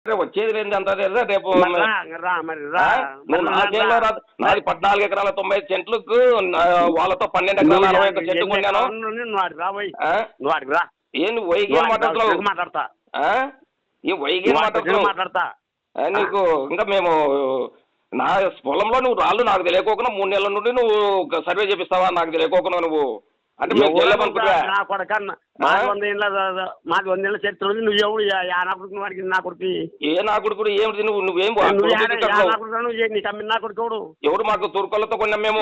వచ్చేది లేదు అంత రేపు మరి రా మరి రా నువ్వు నా చేతిలో రాదు. నాది 14 ఎకరాల 90 సెంట్లకు వాళ్ళతో 12 ఎకరాల 61 సెంట్లు కొన్నాను. నువ్వు ఆడికి రా పోయి నువ్వు ఆడికి రా. ఏ నువ్వు వైగే మాట్లాడుతున్నావు? మాట్లాడతా ఈ వైగే మాట్లాడతా నీకు ఇంకా మేము నా పొలంలో నువ్వు రాళ్ళు నాకు తెలియకోకుండా 3 నెలల నుండి నువ్వు సర్వే చేపిస్తావా నాకు తెలియకోకుండా నువ్వు అంటే నా కొడక మాది 100 ఏళ్ళ చరిత్ర ఉంది. నువ్వు ఎవడు నా కొడుకు వాడికి నా కొడుకు ఏ నా కొడుకు ఏమిటి నువ్వేం నీకు అమ్మిన నా కొడుకు ఎవడు మాకు తూర్కొల్లతో కొన్నాం మేము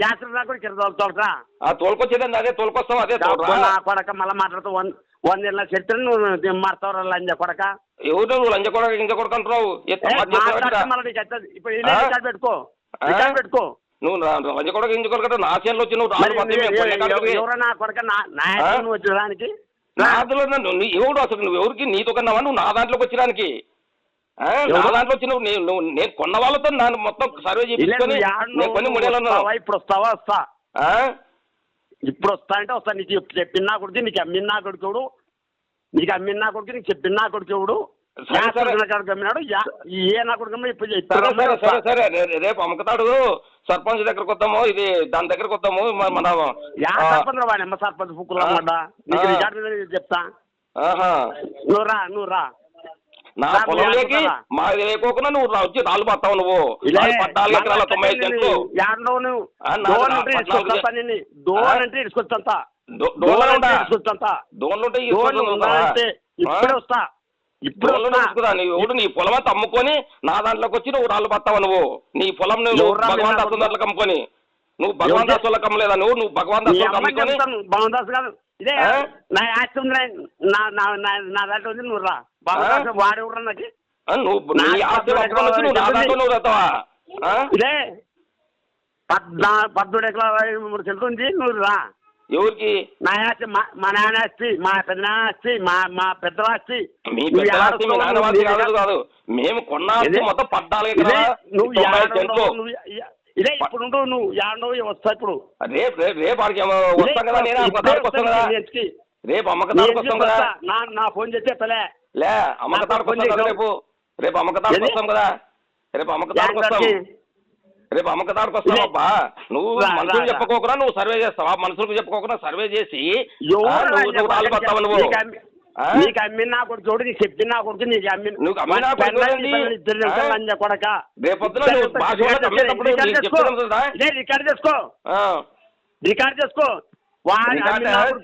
జాతర నా కొడుకు తోలరా తోలుకొచ్చేదండి అదే తోలుకొస్తాం అదే నా కొడక మళ్ళీ మాట్లాడుతూ 100 ఏళ్ళ చరిత్ర నువ్వు మారుతావు లంజ కొడక. ఎవరు నువ్వు లంజ కొడక ఇంజ కొడక అంటున్నావు? ఇప్పుడు పెట్టుకో పెట్టుకో నువ్వు లంజ కొడక ఇంజ కొడక నా చేతిలో వచ్చి నువ్వు ఎవరన్నా కొడక నువ్వు వచ్చేదానికి నాదులో ఎవడు అసలు నువ్వు ఎవరికి నీతో కన్నావా నువ్వు నా దాంట్లోకి వచ్చేదానికి? నా దాంట్లో వచ్చి నువ్వు నేను కొన్న వాళ్ళతో నన్ను మొత్తం సర్వే చేయించుకొని నేను కొన్ని 3 ఏళ్ళు ఇప్పుడు వస్తావా? వస్తా ఇప్పుడు వస్తా అంటే వస్తా. నీకు చెప్పిన కొడుకు నీకు అమ్మిన కొడుకుడు నీకు అమ్మిన కొడుకు నీకు చెప్పిన కొడుకుడు అమ్మినాడు ఏ నా కొడుకు ఇప్పుడు సరే సరే రేపు అమ్మకతాడు సర్పంచ్ దగ్గరకు వద్దాము ఇది దాని దగ్గరకు వద్దాము మన సర్పంచ్ వాడమ్మ సర్పంచ్ పుక్కులమ్మాట నీకు రికార్డు మీద చెప్తా. నువ్వు రా నా పొలంలోకి మా లేకోకుండా నువ్వు వచ్చి రాళ్ళు పడతావు నువ్వు 14 ఎకరాల 90 సెంట్లు ఇప్పుడే వస్తా ఇప్పుడు ఎవడు నీ పొలం అంతా అమ్ముకొని నా దాంట్లోకి వచ్చి నువ్వు రాళ్ళు పడతావు నువ్వు నీ పొలం నువ్వు భగవాన్ దాసు దాంట్లోకి అమ్ముకొని నువ్వు భగవాన్ దాసు వాళ్ళకి అమ్మలేదా నువ్వు భగవాన్ దాసు అమ్ముకొని భగవాన్ దాస్ కాదు ఇదే నా ఆస్తి ఉంది నా దాంట్లో ఉంది నువ్వు రా భగవాన్ వాడి కూడా నాకు ఇదే 14 ఎకరాల 3 సెంట్లు ఉంది నువ్వు రా. ఎవరికి? నా ఆస్తి మా నాన్న ఆస్తి మా పెద్ద ఆస్తి మా పెద్ద ఆస్తి. మీ పెద్ద ఆస్తి మీ నాన్న కాదు మేము కొన్న మొత్తం 14 ఎకరాల నువ్వు ఇదే ఇప్పుడు నువ్వు యాడో వస్తా ఇప్పుడు రేపు వస్తాం కదా నేను వస్తాను కదా రేపు అమ్మకతాడుకు వస్తాం కదా నా ఫోన్ చేస్తే లే అమ్మకతాడుకు వస్తాం కదా రేపు అమ్మకతాడుకు వస్తాం కదా రేపు అమ్మకతాడుకు వస్తాం రేపు అమ్మకతాడుకు వస్తాం అబ్బా. నువ్వు మనుషులు చెప్పుకోకుండా నువ్వు సర్వే చేస్తావా? మనుషులకు చెప్పుకోకుండా సర్వే చేసి నువ్వు రాళ్ళు పడతావు నువ్వు. నీకు అమ్మిన కొడుకు చూడు నీకు చెప్పిన కొడుకు నీకు కొడక రికార్డ్ చేసుకో రికార్డ్ చేసుకో వాడి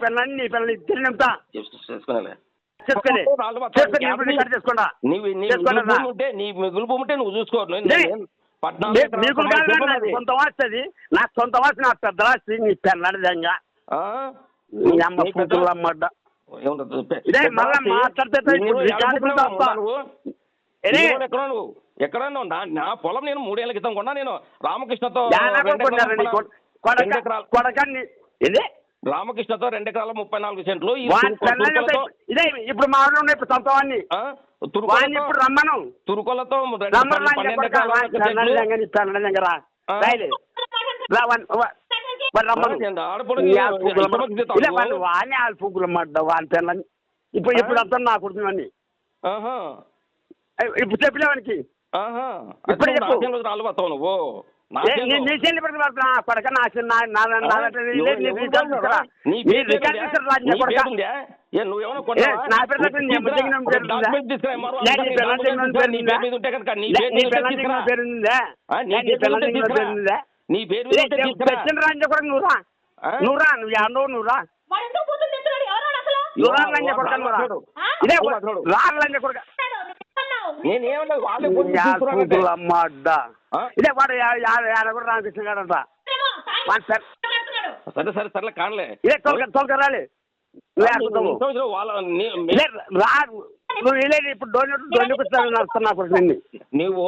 పిల్లల్ని నీ పిల్లల్ని ఇద్దరు నింపుతా చేసుకోండి. నీ మిగులు ఉంటే నువ్వు చూసుకో. మీకు సొంత ఆస్తి అది నాకు సొంత ఆస్తి నాకు పెద్ద ఆస్తి నీ పెళ్ళగా నీ అమ్మ కూతురు అమ్మడ్డ ఇదే మళ్ళా మాట్లాడితే ఎక్కడ నా పొలం నేను 3 ఏళ్ల క్రితం కొన్నా నేను రామకృష్ణతో రామకృష్ణతో 2 ఎకరాల 34 సెంట్లు ఇదే ఇప్పుడు మా ఊళ్ళో ఇప్పుడు సొంతవాన్ని ఇప్పుడు రమ్మను తురుకొలతో వాని ఆల్పుకులు మడ్డ వాని పిల్లని ఇప్పుడు అంతా నా కుడుతుందని ఇప్పుడు చెప్పలేవానికి ఇప్పుడు చెప్పు రాళ్ళు పడతావు నువ్వు నీ చెల్లి పడక నువ్వురా నువ్వు యాడో నువ్వురా ఇదే వాడు రామకృష్ణ గారు అంట సరే సరే సర్లే కానలే ఇదే తోలుకరాలి నువ్వు వెళ్ళేది ఇప్పుడు డోని నడుస్తున్నా నువ్వు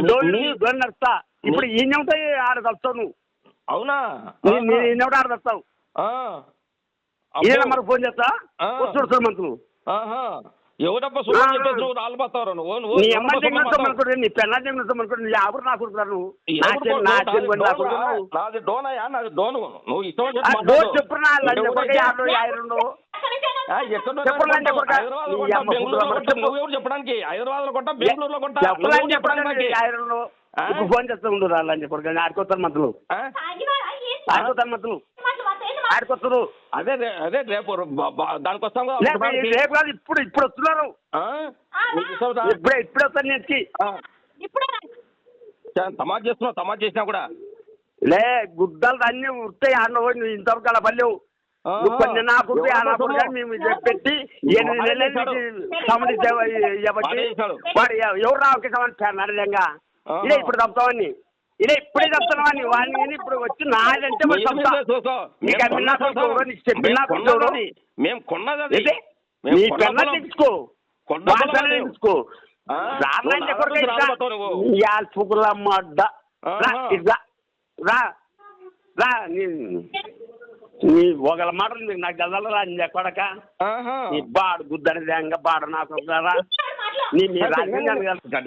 డోని నడుస్తా ఇప్పుడు ఈయన ఉంటాయి ఆడ కలుస్తావు నువ్వు. అవునా? ఈయన ఆడ కలుస్తావు ఈయన మనకు ఫోన్ చేస్తా చూడు మంత్రులు ఎవడబ్బా సుమని చెప్పేసి నువ్వు రాళ్ళు పడతావు నువ్వు నీ అమ్మ జగన్ నీ పెళ్ళ జగన్ నీ ఆవిడ నా కొడుకున్నారు నాది డోనయ్యా నాది డోను నువ్వు ఇష్టం చెప్పు ఎక్కడో చెప్పండి కొడకా. హైదరాబాద్ ఈ అమ్మ బెంగళూరులో ఫుడ్ కొట్టా నువ్వు ఎవరు చెప్పడానికి హైదరాబాద్ లో కొట్టా బెంగళూరులో కొట్టా చెప్పండి చెప్పడానికి చెప్పండి ఇప్పుడు ఫోన్ చేస్తూ ఉండు రాళ్ళని చెప్పడు ఆడుకోతారు మంతులు ఆడుకోతారు మంతులు ఆడుకొస్తారు. అదే అదే రేపు దానికి వస్తాం కదా రేపు కాదు ఇప్పుడు ఇప్పుడు వస్తున్నారు. ఇప్పుడు వస్తాను నేర్చుకి తమాజ్ చేస్తున్నావు తమాజ్ చేసినా కూడా లే గుడ్డలు అన్నీ వస్తాయి అన్న నువ్వు ఇంతవరకు అలా పల్లెవు కొన్ని నా కొడుకు నా కొడుకు మేము పెట్టి 8 నెలలు సమితి ఇవ్వబట్టి వాడు ఎవరు రావుకి సమాచారం నడలేంగా ఇదే ఇప్పుడు తప్పుతావని ఇదే ఇప్పుడే చెప్తున్నావని వాడిని ఇప్పుడు వచ్చి నాదంటే మేము కొన్నది నీ పెన్న తెచ్చుకో తెచ్చుకో రాళ్ళంటే కొడుకులమ్మ రా రా నీ ఒకళ్ళ మాటలు నాకు గదలరా నీ కొడక నీ బాడు గుద్దడి బాడు నాకు నీ రాజ్యం